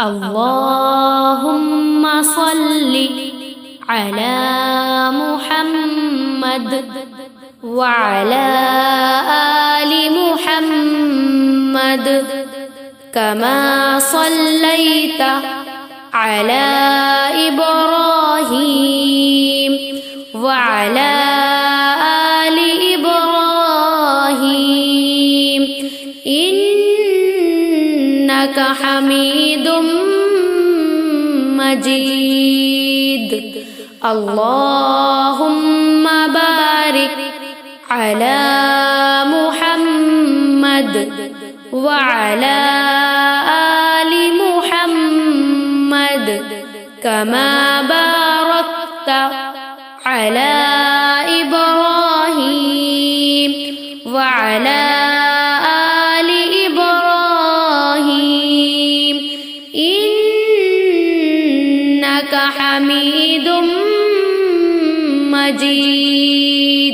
اللهم صل على محمد وعلى آل محمد كما صليت على إبراهيم وعلى آل إبراهيم إنك حميد مجيد. اللهم بارك على محمد وعلى آل محمد كما باركت على إبراهيم وعلى آل إبراهيم إنك حميد مجيد.